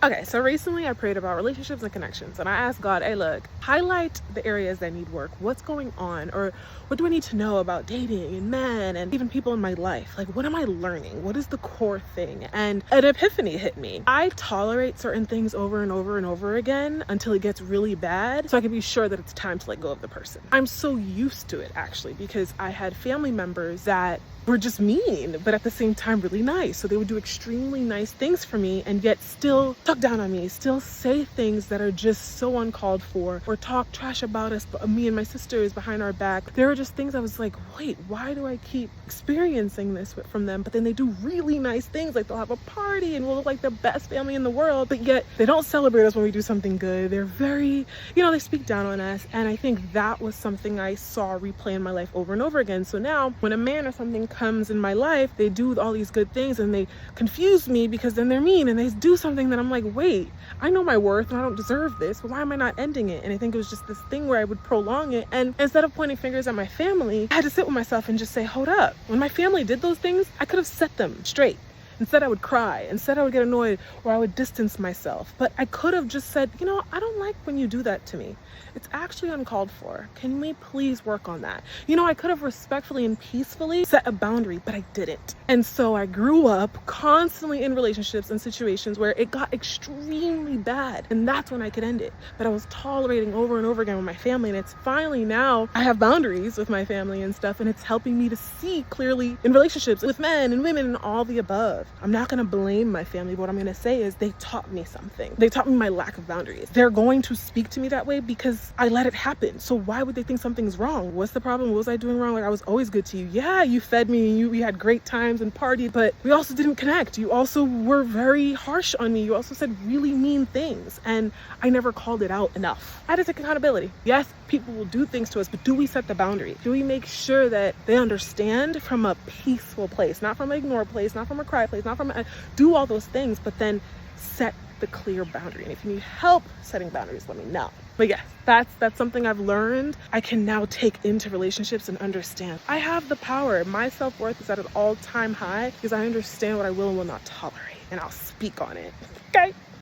Okay, so recently I prayed about relationships and connections, and I asked God, hey, look, highlight the areas that need work. What's going on? Or what do I need to know about dating and men and even people in my life? Like, what am I learning? What is the core thing? And an epiphany hit me. I tolerate certain things over and over and over again until it gets really bad, so I can be sure that it's time to let go of the person. I'm so used to it, actually, because I had family members that were just mean, but at the same time really nice. So they would do extremely nice things for me and yet still talk down on me, still say things that are just so uncalled for, or talk trash about us, me and my sisters behind our back. There were just things I was like, wait, why do I keep experiencing this from them? But then they do really nice things, like they'll have a party and we'll look like the best family in the world, but yet they don't celebrate us when we do something good. They're very, they speak down on us. And I think that was something I saw replay in my life over and over again. So now when a man or something comes in my life, they do all these good things and they confuse me because then they're mean and they do something that I'm like, wait, I know my worth and I don't deserve this, but why am I not ending it? And I think it was just this thing where I would prolong it. And instead of pointing fingers at my family, I had to sit with myself and just say, hold up. When my family did those things, I could have set them straight. Instead, I would cry. Instead, I would get annoyed, or I would distance myself. But I could have just said, I don't like when you do that to me. It's actually uncalled for. Can we please work on that? I could have respectfully and peacefully set a boundary, but I didn't. And so I grew up constantly in relationships and situations where it got extremely bad. And that's when I could end it. But I was tolerating over and over again with my family. And it's finally now I have boundaries with my family and stuff. And it's helping me to see clearly in relationships with men and women and all the above. I'm not going to blame my family, but what I'm going to say is they taught me something. They taught me my lack of boundaries. They're going to speak to me that way because I let it happen. So why would they think something's wrong? What's the problem? What was I doing wrong? Like, I was always good to you. Yeah, you fed me and we had great times and partied, but we also didn't connect. You also were very harsh on me. You also said really mean things and I never called it out enough. I had to take accountability. Yes, people will do things to us, but do we set the boundary? Do we make sure that they understand from a peaceful place, not from an ignore place, not from a cry place, not from do all those things, but then set the clear boundary. And if you need help setting boundaries, let me know. But yes, that's something I've learned I can now take into relationships and understand. I have the power. My self-worth is at an all-time high because I understand what I will and will not tolerate, and I'll speak on it. Okay?